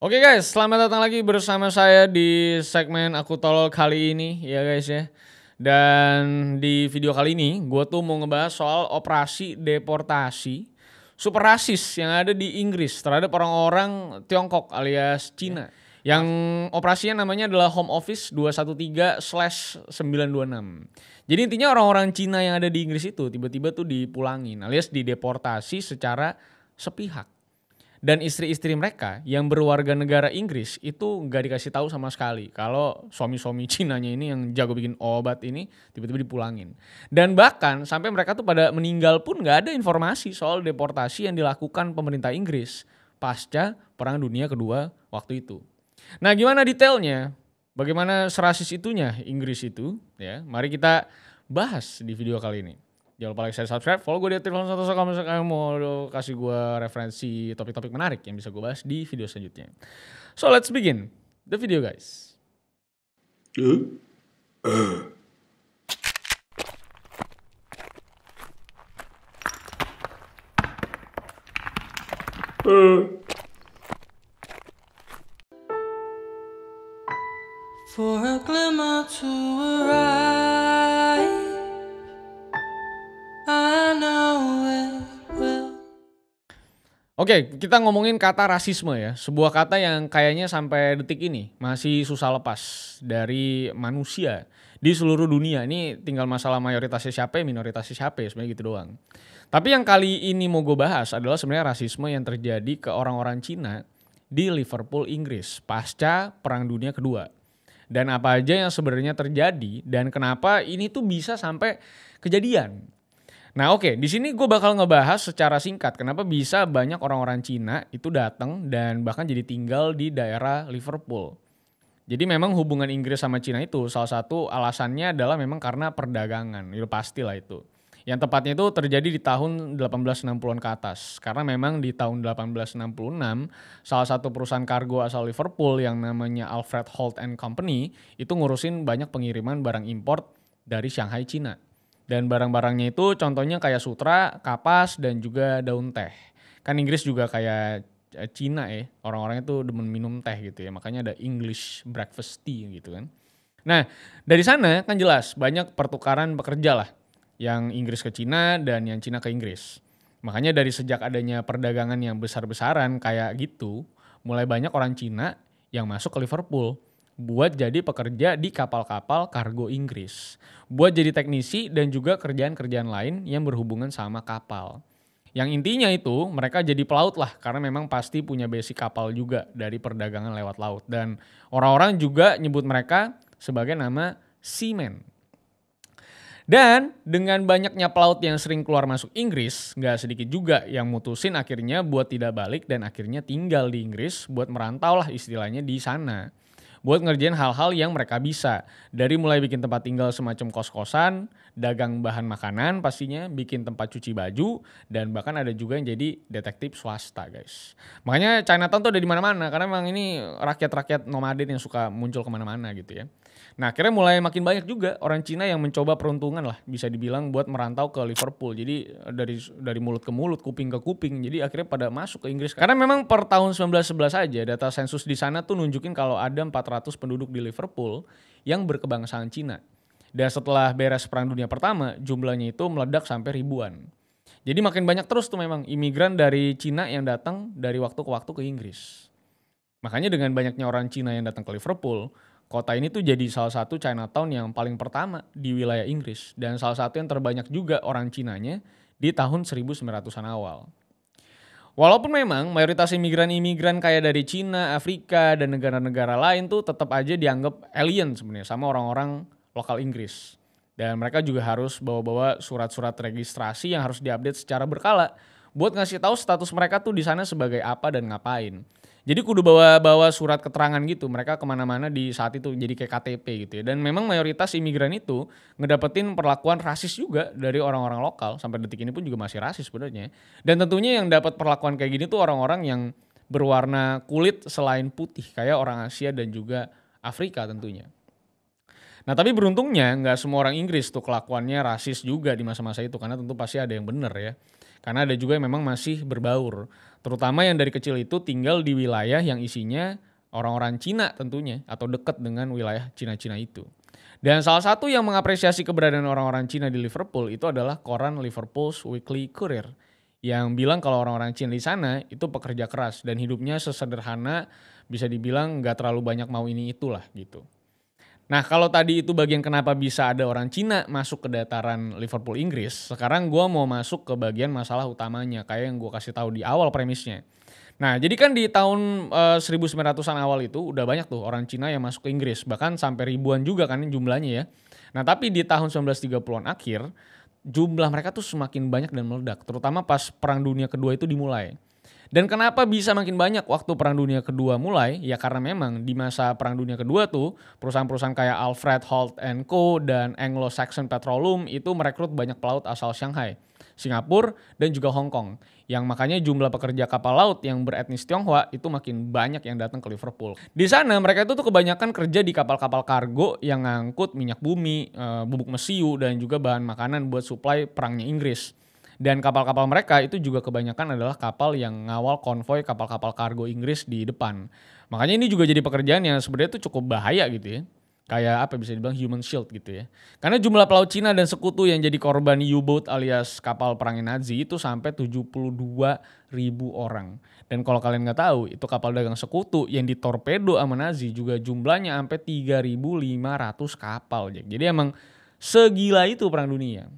Oke guys, selamat datang lagi bersama saya di segmen Aku Tolol kali ini ya guys ya. Dan di video kali ini gue tuh mau ngebahas soal operasi deportasi super rasis yang ada di Inggris terhadap orang-orang Tiongkok alias Cina. Yang operasinya namanya adalah Home Office 213/926. Jadi intinya orang-orang Cina yang ada di Inggris itu tiba-tiba tuh dipulangin alias dideportasi secara sepihak. Dan istri-istri mereka yang berwarga negara Inggris itu nggak dikasih tahu sama sekali kalau suami-suami Cinanya ini yang jago bikin obat ini tiba-tiba dipulangin. Dan bahkan sampai mereka tuh pada meninggal pun nggak ada informasi soal deportasi yang dilakukan pemerintah Inggris pasca Perang Dunia Kedua waktu itu. Nah, gimana detailnya? Bagaimana serasis itunya Inggris itu? Ya, mari kita bahas di video kali ini. Jangan lupa like, share, subscribe, follow gue di Tirlon Santoso kalau misalkan mau kasih gue referensi topik-topik menarik yang bisa gue bahas di video selanjutnya. So let's begin the video guys. For a glimmer to arrive, I know it will. Oke, kita ngomongin kata rasisme ya. Sebuah kata yang kayaknya sampai detik ini masih susah lepas dari manusia di seluruh dunia. Ini tinggal masalah mayoritasnya siapa, minoritasnya siapa ya, sebenarnya gitu doang. Tapi yang kali ini mau gue bahas adalah sebenarnya rasisme yang terjadi ke orang-orang Cina di Liverpool, Inggris pasca Perang Dunia Kedua. Dan apa aja yang sebenarnya terjadi dan kenapa ini tuh bisa sampai kejadian. Nah oke, di sini gue bakal ngebahas secara singkat kenapa bisa banyak orang-orang Cina itu datang dan bahkan jadi tinggal di daerah Liverpool. Jadi memang hubungan Inggris sama Cina itu salah satu alasannya adalah memang karena perdagangan, itu pastilah itu. Yang tepatnya itu terjadi di tahun 1860-an ke atas. Karena memang di tahun 1866 salah satu perusahaan kargo asal Liverpool yang namanya Alfred Holt and Company itu ngurusin banyak pengiriman barang import dari Shanghai, Cina. Dan barang-barangnya itu contohnya kayak sutra, kapas, dan juga daun teh. Kan Inggris juga kayak Cina ya, orang-orangnya tuh demen minum teh gitu ya. Makanya ada English breakfast tea gitu kan. Nah dari sana kan jelas banyak pertukaran pekerja lah. Yang Inggris ke Cina dan yang Cina ke Inggris. Makanya dari sejak adanya perdagangan yang besar-besaran kayak gitu, mulai banyak orang Cina yang masuk ke Liverpool buat jadi pekerja di kapal-kapal kargo Inggris. Buat jadi teknisi dan juga kerjaan-kerjaan lain yang berhubungan sama kapal. Yang intinya itu mereka jadi pelaut lah karena memang pasti punya basic kapal juga dari perdagangan lewat laut. Dan orang-orang juga nyebut mereka sebagai nama seamen. Dan dengan banyaknya pelaut yang sering keluar masuk Inggris, gak sedikit juga yang mutusin akhirnya buat tidak balik dan akhirnya tinggal di Inggris buat merantau lah istilahnya di sana. Buat ngerjain hal-hal yang mereka bisa. Dari mulai bikin tempat tinggal semacam kos-kosan, dagang bahan makanan pastinya, bikin tempat cuci baju, dan bahkan ada juga yang jadi detektif swasta guys. Makanya Chinatown tuh ada di mana-mana karena memang ini rakyat-rakyat nomaden yang suka muncul kemana-mana gitu ya. Nah akhirnya mulai makin banyak juga orang Cina yang mencoba peruntungan lah bisa dibilang buat merantau ke Liverpool. Jadi dari mulut ke mulut, kuping ke kuping. Jadi akhirnya pada masuk ke Inggris. Karena memang per tahun 1911 aja data sensus di sana tuh nunjukin kalau ada 400 penduduk di Liverpool yang berkebangsaan Cina. Dan setelah beres Perang Dunia Pertama jumlahnya itu meledak sampai ribuan. Jadi makin banyak terus tuh memang imigran dari Cina yang datang dari waktu ke waktu ke Inggris. Makanya dengan banyaknya orang Cina yang datang ke Liverpool, kota ini tuh jadi salah satu Chinatown yang paling pertama di wilayah Inggris dan salah satu yang terbanyak juga orang Cinanya di tahun 1900-an awal. Walaupun memang mayoritas imigran-imigran kayak dari Cina, Afrika, dan negara-negara lain tuh tetap aja dianggap alien sebenarnya sama orang-orang lokal Inggris. Dan mereka juga harus bawa-bawa surat-surat registrasi yang harus diupdate secara berkala buat ngasih tahu status mereka tuh di sana sebagai apa dan ngapain. Jadi kudu bawa surat keterangan gitu mereka kemana-mana di saat itu jadi kayak KTP gitu ya. Dan memang mayoritas imigran itu ngedapetin perlakuan rasis juga dari orang-orang lokal. Sampai detik ini pun juga masih rasis sebenarnya. Dan tentunya yang dapat perlakuan kayak gini tuh orang-orang yang berwarna kulit selain putih. Kayak orang Asia dan juga Afrika tentunya. Nah tapi beruntungnya nggak semua orang Inggris tuh kelakuannya rasis juga di masa-masa itu. Karena tentu pasti ada yang benar ya. Karena ada juga yang memang masih berbaur. Terutama yang dari kecil itu tinggal di wilayah yang isinya orang-orang Cina tentunya atau dekat dengan wilayah Cina-Cina itu. Dan salah satu yang mengapresiasi keberadaan orang-orang Cina di Liverpool itu adalah koran Liverpool's Weekly Courier yang bilang kalau orang-orang Cina di sana itu pekerja keras dan hidupnya sesederhana, bisa dibilang nggak terlalu banyak mau ini itulah gitu. Nah kalau tadi itu bagian kenapa bisa ada orang Cina masuk ke dataran Liverpool Inggris, sekarang gue mau masuk ke bagian masalah utamanya kayak yang gue kasih tahu di awal premisnya. Nah jadi kan di tahun 1900-an awal itu udah banyak tuh orang Cina yang masuk ke Inggris, bahkan sampai ribuan juga kan jumlahnya ya. Nah tapi di tahun 1930-an akhir, jumlah mereka tuh semakin banyak dan meledak, terutama pas Perang Dunia Kedua itu dimulai. Dan kenapa bisa makin banyak waktu Perang Dunia Kedua mulai? Ya karena memang di masa Perang Dunia Kedua tuh perusahaan-perusahaan kayak Alfred Holt and Co dan Anglo-Saxon Petroleum itu merekrut banyak pelaut asal Shanghai, Singapura dan juga Hong Kong. Yang makanya jumlah pekerja kapal laut yang beretnis Tionghoa itu makin banyak yang datang ke Liverpool. Di sana mereka itu tuh kebanyakan kerja di kapal-kapal kargo yang ngangkut minyak bumi, bubuk mesiu dan juga bahan makanan buat suplai perangnya Inggris. Dan kapal-kapal mereka itu juga kebanyakan adalah kapal yang ngawal konvoi kapal-kapal kargo Inggris di depan. Makanya ini juga jadi pekerjaan yang sebenarnya itu cukup bahaya gitu ya. Kayak apa bisa dibilang human shield gitu ya. Karena jumlah pelaut Cina dan sekutu yang jadi korban U-boat alias kapal perangnya Nazi itu sampai 72.000 orang. Dan kalau kalian nggak tahu, itu kapal dagang sekutu yang ditorpedo sama Nazi juga jumlahnya sampai 3.500 kapal. Jadi emang segila itu perang dunia.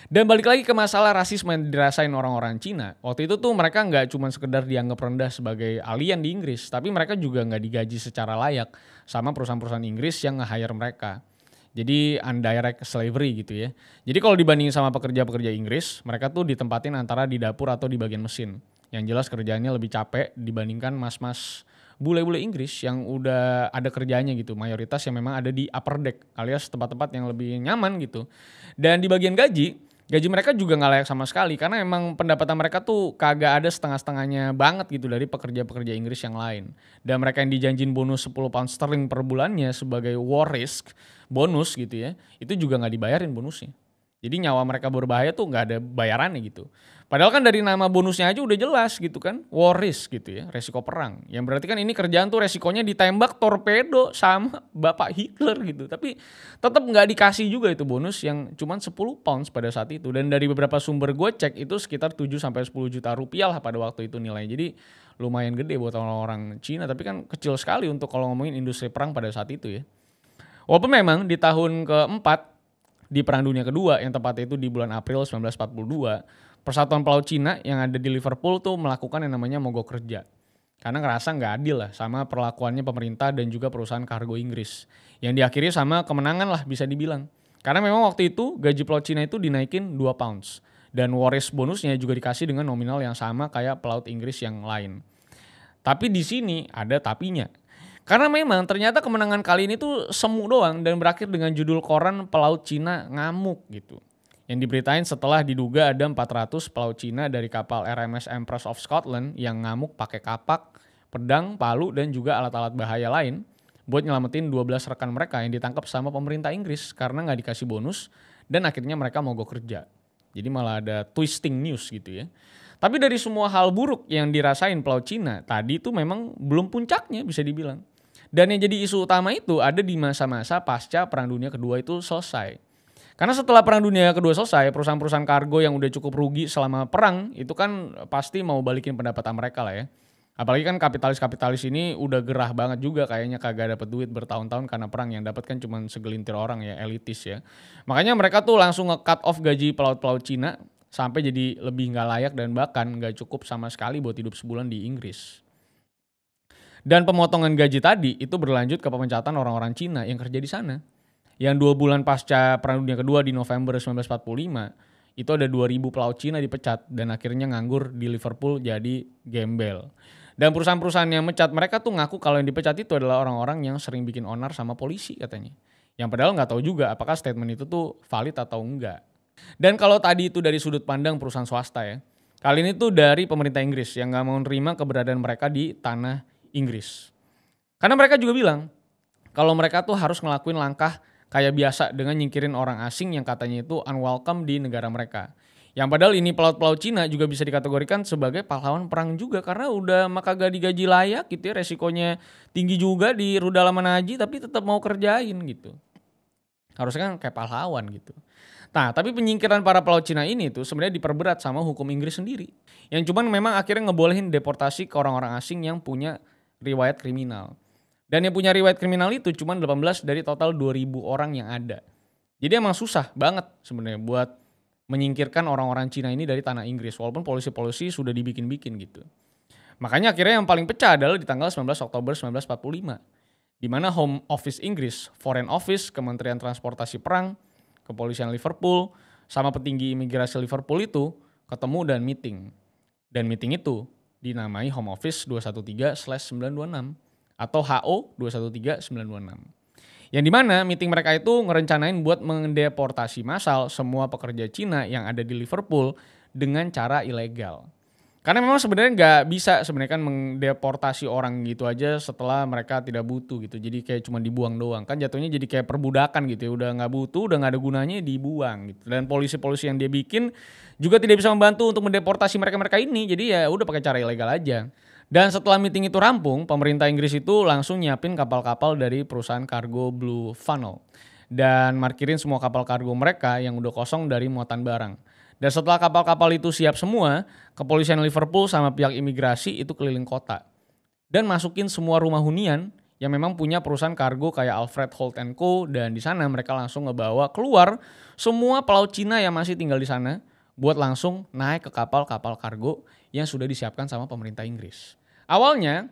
Dan balik lagi ke masalah rasisme yang dirasain orang-orang Cina. Waktu itu tuh mereka nggak cuma sekedar dianggap rendah sebagai alien di Inggris, tapi mereka juga nggak digaji secara layak sama perusahaan-perusahaan Inggris yang nge-hire mereka. Jadi undirect slavery gitu ya. Jadi kalau dibandingin sama pekerja-pekerja Inggris, mereka tuh ditempatin antara di dapur atau di bagian mesin. Yang jelas kerjaannya lebih capek dibandingkan mas-mas bule-bule Inggris yang udah ada kerjanya gitu. Mayoritas yang memang ada di upper deck alias tempat-tempat yang lebih nyaman gitu. Dan di bagian gaji mereka juga nggak layak sama sekali karena emang pendapatan mereka tuh kagak ada setengah-setengahnya banget gitu dari pekerja-pekerja Inggris yang lain. Dan mereka yang dijanjin bonus 10 pound sterling per bulannya sebagai war risk, bonus gitu ya, itu juga nggak dibayarin bonusnya. Jadi nyawa mereka berbahaya tuh nggak ada bayarannya gitu. Padahal kan dari nama bonusnya aja udah jelas gitu kan, war risk gitu ya, resiko perang. Yang berarti kan ini kerjaan tuh resikonya ditembak torpedo sama Bapak Hitler gitu. Tapi tetap nggak dikasih juga itu bonus yang cuman 10 pounds pada saat itu. Dan dari beberapa sumber gue cek itu sekitar 7-10 juta rupiah lah pada waktu itu nilainya. Jadi lumayan gede buat orang-orang Cina, tapi kan kecil sekali untuk kalau ngomongin industri perang pada saat itu ya. Walaupun memang di tahun keempat di Perang Dunia Kedua yang tepatnya itu di bulan April 1942, Persatuan Pelaut Cina yang ada di Liverpool tuh melakukan yang namanya mogok kerja. Karena ngerasa nggak adil lah sama perlakuannya pemerintah dan juga perusahaan kargo Inggris. Yang diakhiri sama kemenangan lah bisa dibilang. Karena memang waktu itu gaji pelaut Cina itu dinaikin 2 pounds. Dan waris bonusnya juga dikasih dengan nominal yang sama kayak pelaut Inggris yang lain. Tapi di sini ada tapinya. Karena memang ternyata kemenangan kali ini tuh semu doang dan berakhir dengan judul koran pelaut Cina ngamuk gitu. Yang diberitain setelah diduga ada 400 pelaut Cina dari kapal RMS Empress of Scotland yang ngamuk pakai kapak, pedang, palu dan juga alat-alat bahaya lain buat nyelamatin 12 rekan mereka yang ditangkap sama pemerintah Inggris karena nggak dikasih bonus dan akhirnya mereka mogok kerja. Jadi malah ada twisting news gitu ya. Tapi dari semua hal buruk yang dirasain pelaut Cina tadi itu memang belum puncaknya bisa dibilang. Dan yang jadi isu utama itu ada di masa-masa pasca Perang Dunia Kedua itu selesai. Karena setelah Perang Dunia Kedua selesai, perusahaan-perusahaan kargo yang udah cukup rugi selama perang itu kan pasti mau balikin pendapatan mereka lah ya. Apalagi kan kapitalis-kapitalis ini udah gerah banget juga kayaknya kagak dapet duit bertahun-tahun karena perang, yang dapat kan cuma segelintir orang ya, elitis ya. Makanya mereka tuh langsung nge-cut off gaji pelaut-pelaut Cina sampai jadi lebih nggak layak dan bahkan nggak cukup sama sekali buat hidup sebulan di Inggris. Dan pemotongan gaji tadi itu berlanjut ke pemecatan orang-orang Cina yang kerja di sana. Yang 2 bulan pasca Perang Dunia Kedua di November 1945, itu ada 2.000 pelaut Cina dipecat dan akhirnya nganggur di Liverpool jadi gembel. Dan perusahaan-perusahaan yang mecat mereka tuh ngaku kalau yang dipecat itu adalah orang-orang yang sering bikin onar sama polisi katanya. Yang padahal nggak tahu juga apakah statement itu tuh valid atau enggak. Dan kalau tadi itu dari sudut pandang perusahaan swasta ya, kali ini tuh dari pemerintah Inggris yang nggak mau nerima keberadaan mereka di tanah Inggris. Karena mereka juga bilang kalau mereka tuh harus ngelakuin langkah kayak biasa dengan nyingkirin orang asing yang katanya itu unwelcome di negara mereka. Yang padahal ini pelaut-pelaut Cina juga bisa dikategorikan sebagai pahlawan perang juga karena udah kagak digaji layak gitu ya, resikonya tinggi juga di rudal dalaman haji tapi tetap mau kerjain gitu. Harusnya kan kayak pahlawan gitu. Nah, tapi penyingkiran para pelaut Cina ini tuh sebenarnya diperberat sama hukum Inggris sendiri. Yang cuman memang akhirnya ngebolehin deportasi ke orang-orang asing yang punya riwayat kriminal. Dan yang punya riwayat kriminal itu cuma 18 dari total 2.000 orang yang ada. Jadi emang susah banget sebenarnya buat menyingkirkan orang-orang Cina ini dari tanah Inggris walaupun polisi-polisi sudah dibikin-bikin gitu. Makanya akhirnya yang paling pecah adalah di tanggal 19 Oktober 1945 di mana Home Office Inggris, Foreign Office, Kementerian Transportasi Perang, Kepolisian Liverpool, sama petinggi imigrasi Liverpool itu ketemu dan meeting. Dan meeting itu dinamai Home Office 213/926 atau HO 213/926. Yang dimana meeting mereka itu ngerencanain buat mendeportasi massal semua pekerja Cina yang ada di Liverpool dengan cara ilegal. Karena memang sebenarnya nggak bisa sebenarnya kan mendeportasi orang gitu aja setelah mereka tidak butuh gitu. Jadi kayak cuma dibuang doang. Kan jatuhnya jadi kayak perbudakan gitu ya. Udah nggak butuh, udah nggak ada gunanya dibuang gitu. Dan polisi-polisi yang dia bikin juga tidak bisa membantu untuk mendeportasi mereka-mereka ini. Jadi ya udah pakai cara ilegal aja. Dan setelah meeting itu rampung, pemerintah Inggris itu langsung nyiapin kapal-kapal dari perusahaan kargo Blue Funnel. Dan markirin semua kapal kargo mereka yang udah kosong dari muatan barang. Dan setelah kapal-kapal itu siap semua, kepolisian Liverpool sama pihak imigrasi itu keliling kota. Dan masukin semua rumah hunian yang memang punya perusahaan kargo kayak Alfred Holt & Co. Dan di sana mereka langsung ngebawa keluar semua pelaut Cina yang masih tinggal di sana buat langsung naik ke kapal-kapal kargo yang sudah disiapkan sama pemerintah Inggris. Awalnya,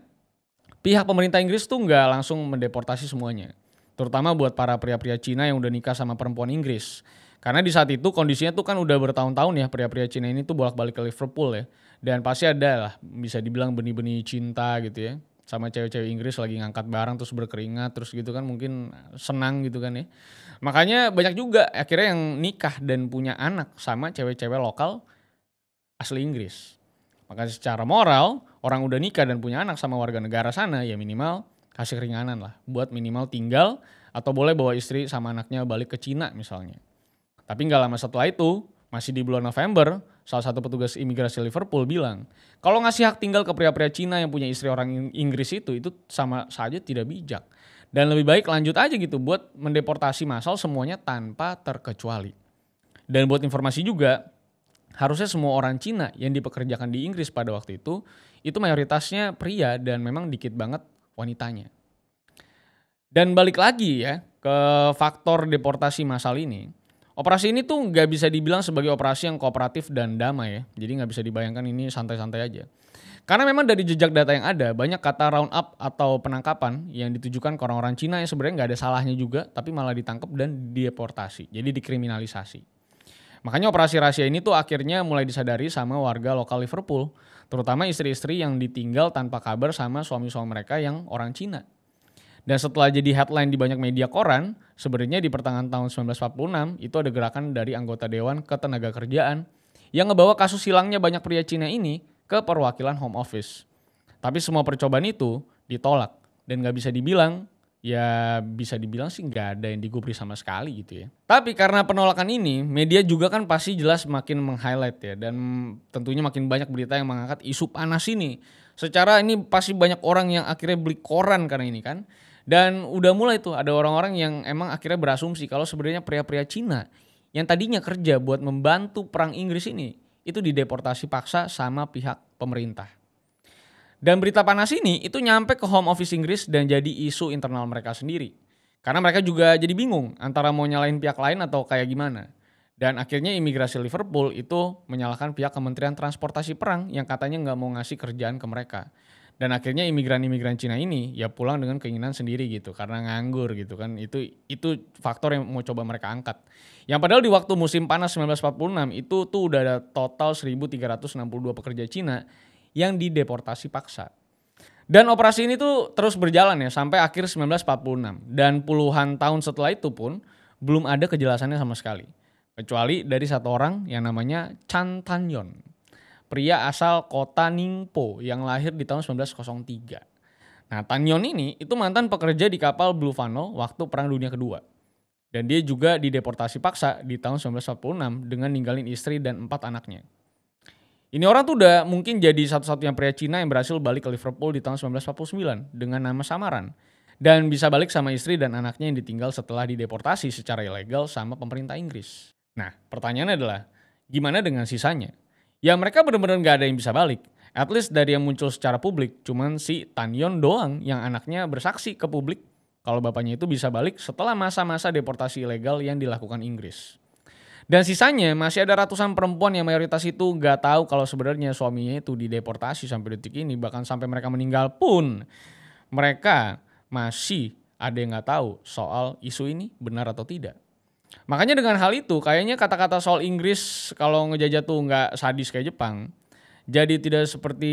pihak pemerintah Inggris tuh nggak langsung mendeportasi semuanya. Terutama buat para pria-pria Cina yang udah nikah sama perempuan Inggris. Karena di saat itu kondisinya tuh kan udah bertahun-tahun ya pria-pria Cina ini tuh bolak-balik ke Liverpool ya. Dan pasti ada lah bisa dibilang benih-benih cinta gitu ya. Sama cewek-cewek Inggris lagi ngangkat barang terus berkeringat terus gitu kan mungkin senang gitu kan ya. Makanya banyak juga akhirnya yang nikah dan punya anak sama cewek-cewek lokal asli Inggris. Maka secara moral orang udah nikah dan punya anak sama warga negara sana ya minimal kasih keringanan lah. Buat minimal tinggal atau boleh bawa istri sama anaknya balik ke Cina misalnya. Tapi nggak lama setelah itu, masih di bulan November, salah satu petugas imigrasi Liverpool bilang, kalau ngasih hak tinggal ke pria-pria Cina yang punya istri orang Inggris itu sama saja tidak bijak. Dan lebih baik lanjut aja gitu buat mendeportasi massal semuanya tanpa terkecuali. Dan buat informasi juga, harusnya semua orang Cina yang dipekerjakan di Inggris pada waktu itu mayoritasnya pria dan memang dikit banget wanitanya. Dan balik lagi ya ke faktor deportasi massal ini. Operasi ini tuh nggak bisa dibilang sebagai operasi yang kooperatif dan damai ya. Jadi nggak bisa dibayangkan ini santai-santai aja. Karena memang dari jejak data yang ada, banyak kata round up atau penangkapan yang ditujukan ke orang-orang Cina yang sebenarnya nggak ada salahnya juga, tapi malah ditangkap dan deportasi. Jadi dikriminalisasi. Makanya operasi rahasia ini tuh akhirnya mulai disadari sama warga lokal Liverpool. Terutama istri-istri yang ditinggal tanpa kabar sama suami-suami mereka yang orang Cina. Dan setelah jadi headline di banyak media koran, sebenarnya di pertengahan tahun 1946 itu ada gerakan dari anggota Dewan Ketenagakerjaan yang ngebawa kasus hilangnya banyak pria Cina ini ke perwakilan Home Office. Tapi semua percobaan itu ditolak dan nggak bisa dibilang, ya bisa dibilang sih nggak ada yang digubris sama sekali gitu ya. Tapi karena penolakan ini, media juga kan pasti jelas makin meng-highlight ya dan tentunya makin banyak berita yang mengangkat isu panas ini. Secara ini pasti banyak orang yang akhirnya beli koran karena ini kan. Dan udah mulai tuh ada orang-orang yang emang akhirnya berasumsi kalau sebenarnya pria-pria Cina yang tadinya kerja buat membantu perang Inggris ini itu dideportasi paksa sama pihak pemerintah. Dan berita panas ini itu nyampe ke Home Office Inggris dan jadi isu internal mereka sendiri. Karena mereka juga jadi bingung antara mau nyalain pihak lain atau kayak gimana. Dan akhirnya imigrasi Liverpool itu menyalahkan pihak Kementerian Transportasi Perang yang katanya nggak mau ngasih kerjaan ke mereka. Dan akhirnya imigran-imigran Cina ini ya pulang dengan keinginan sendiri gitu karena nganggur gitu kan. Itu faktor yang mau coba mereka angkat. Yang padahal di waktu musim panas 1946 itu tuh udah ada total 1.362 pekerja Cina yang dideportasi paksa. Dan operasi ini tuh terus berjalan ya sampai akhir 1946 dan puluhan tahun setelah itu pun belum ada kejelasannya sama sekali. Kecuali dari satu orang yang namanya Chan Tanyon. Pria asal kota Ningpo yang lahir di tahun 1903. Nah, Tanyon ini itu mantan pekerja di kapal Blue Funnel waktu Perang Dunia Kedua. Dan dia juga dideportasi paksa di tahun 1946 dengan ninggalin istri dan 4 anaknya. Ini orang tuh udah mungkin jadi satu-satunya pria Cina yang berhasil balik ke Liverpool di tahun 1949 dengan nama samaran. Dan bisa balik sama istri dan anaknya yang ditinggal setelah dideportasi secara ilegal sama pemerintah Inggris. Nah, pertanyaannya adalah, gimana dengan sisanya? Ya mereka benar-benar gak ada yang bisa balik. At least dari yang muncul secara publik, cuman si Tan Yon doang yang anaknya bersaksi ke publik kalau bapaknya itu bisa balik setelah masa-masa deportasi ilegal yang dilakukan Inggris. Dan sisanya masih ada ratusan perempuan yang mayoritas itu gak tahu kalau sebenarnya suaminya itu dideportasi sampai detik ini. Bahkan sampai mereka meninggal pun mereka masih ada yang gak tahu soal isu ini benar atau tidak. Makanya dengan hal itu kayaknya kata-kata soal Inggris kalau ngejajah tuh gak sadis kayak Jepang jadi tidak seperti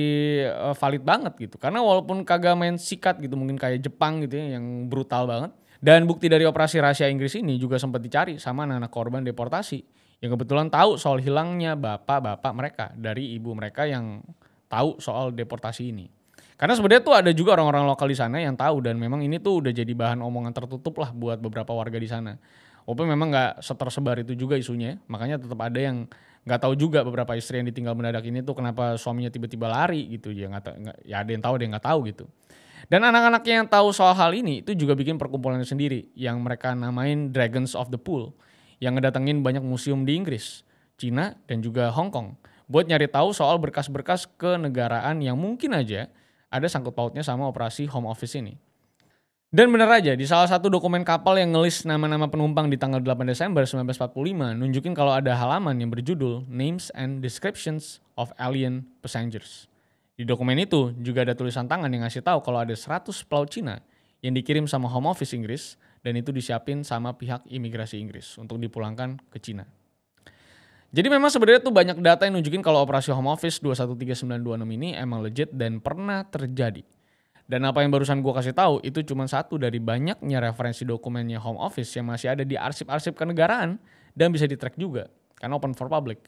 valid banget gitu. Karena walaupun kagak main sikat gitu mungkin kayak Jepang gitu ya yang brutal banget. Dan bukti dari operasi rahasia Inggris ini juga sempat dicari sama anak-anak korban deportasi. Yang kebetulan tahu soal hilangnya bapak-bapak mereka dari ibu mereka yang tahu soal deportasi ini. Karena sebenarnya tuh ada juga orang-orang lokal di sana yang tahu dan memang ini tuh udah jadi bahan omongan tertutup lah buat beberapa warga di sana. Walaupun memang gak setersebar itu juga isunya, makanya tetap ada yang nggak tahu juga beberapa istri yang ditinggal mendadak ini tuh kenapa suaminya tiba-tiba lari gitu ya ya ada yang tahu ada yang nggak tahu gitu. Dan anak-anaknya yang tahu soal hal ini itu juga bikin perkumpulannya sendiri yang mereka namain Dragons of the Pool yang ngedatengin banyak museum di Inggris, Cina dan juga Hong Kong buat nyari tahu soal berkas-berkas kenegaraan yang mungkin aja ada sangkut pautnya sama operasi Home Office ini. Dan bener aja, di salah satu dokumen kapal yang ngelis nama-nama penumpang di tanggal 8 Desember 1945 nunjukin kalau ada halaman yang berjudul Names and Descriptions of Alien Passengers. Di dokumen itu juga ada tulisan tangan yang ngasih tahu kalau ada 100 pelaut Cina yang dikirim sama Home Office Inggris dan itu disiapin sama pihak imigrasi Inggris untuk dipulangkan ke Cina. Jadi memang sebenarnya tuh banyak data yang nunjukin kalau operasi Home Office 213926 ini emang legit dan pernah terjadi. Dan apa yang barusan gue kasih tahu itu cuma satu dari banyaknya referensi dokumennya Home Office yang masih ada di arsip-arsip kenegaraan dan bisa di-track juga karena open for public.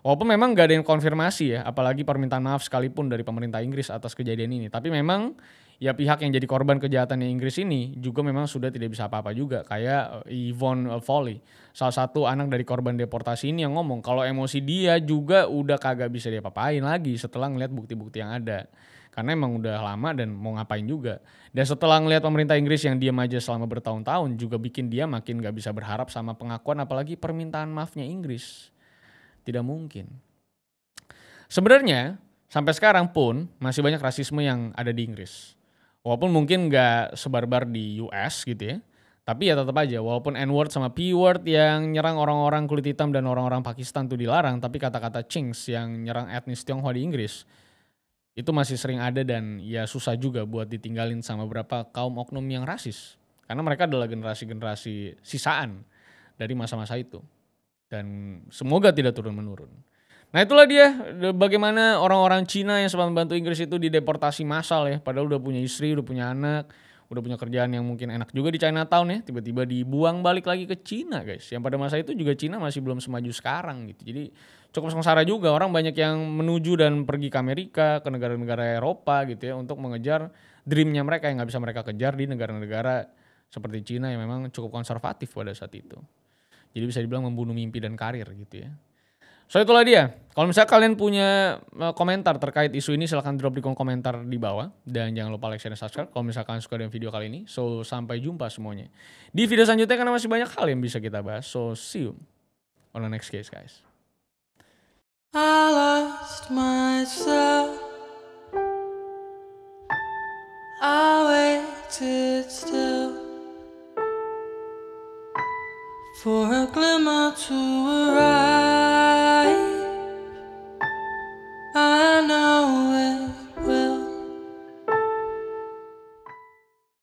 Walaupun memang gak ada yang konfirmasi ya, apalagi permintaan maaf sekalipun dari pemerintah Inggris atas kejadian ini. Tapi memang ya pihak yang jadi korban kejahatannya Inggris ini juga memang sudah tidak bisa apa-apa juga. Kayak Yvonne Foley, salah satu anak dari korban deportasi ini yang ngomong kalau emosi dia juga udah kagak bisa diapa-apain lagi setelah ngeliat bukti-bukti yang ada. Karena emang udah lama dan mau ngapain juga. Dan setelah ngelihat pemerintah Inggris yang diam aja selama bertahun-tahun juga bikin dia makin gak bisa berharap sama pengakuan apalagi permintaan maafnya Inggris. Tidak mungkin. Sebenarnya sampai sekarang pun masih banyak rasisme yang ada di Inggris. Walaupun mungkin gak sebarbar di US gitu ya. Tapi ya tetap aja walaupun N-word sama P-word yang nyerang orang-orang kulit hitam dan orang-orang Pakistan tuh dilarang. Tapi kata-kata Chinks yang nyerang etnis Tionghoa di Inggris itu masih sering ada dan ya susah juga buat ditinggalin sama beberapa kaum oknum yang rasis. Karena mereka adalah generasi-generasi sisaan dari masa-masa itu. Dan semoga tidak turun-menurun. Nah itulah dia bagaimana orang-orang Cina yang sempat membantu Inggris itu dideportasi massal ya. Padahal udah punya istri, udah punya anak, udah punya kerjaan yang mungkin enak juga di Chinatown ya. Tiba-tiba dibuang balik lagi ke Cina guys. Yang pada masa itu juga Cina masih belum semaju sekarang gitu. Jadi cukup sengsara juga, orang banyak yang menuju dan pergi ke Amerika, ke negara-negara Eropa gitu ya untuk mengejar dreamnya mereka yang gak bisa mereka kejar di negara-negara seperti Cina yang memang cukup konservatif pada saat itu. Jadi bisa dibilang membunuh mimpi dan karir gitu ya. So itulah dia, kalau misalnya kalian punya komentar terkait isu ini silahkan drop di kolom komentar di bawah. Dan jangan lupa like, share, dan subscribe kalau misalkan suka dengan video kali ini. So sampai jumpa semuanya di video selanjutnya karena masih banyak hal yang bisa kita bahas. So see you on the next case guys. I lost myself. I waited still for a glimmer to arise.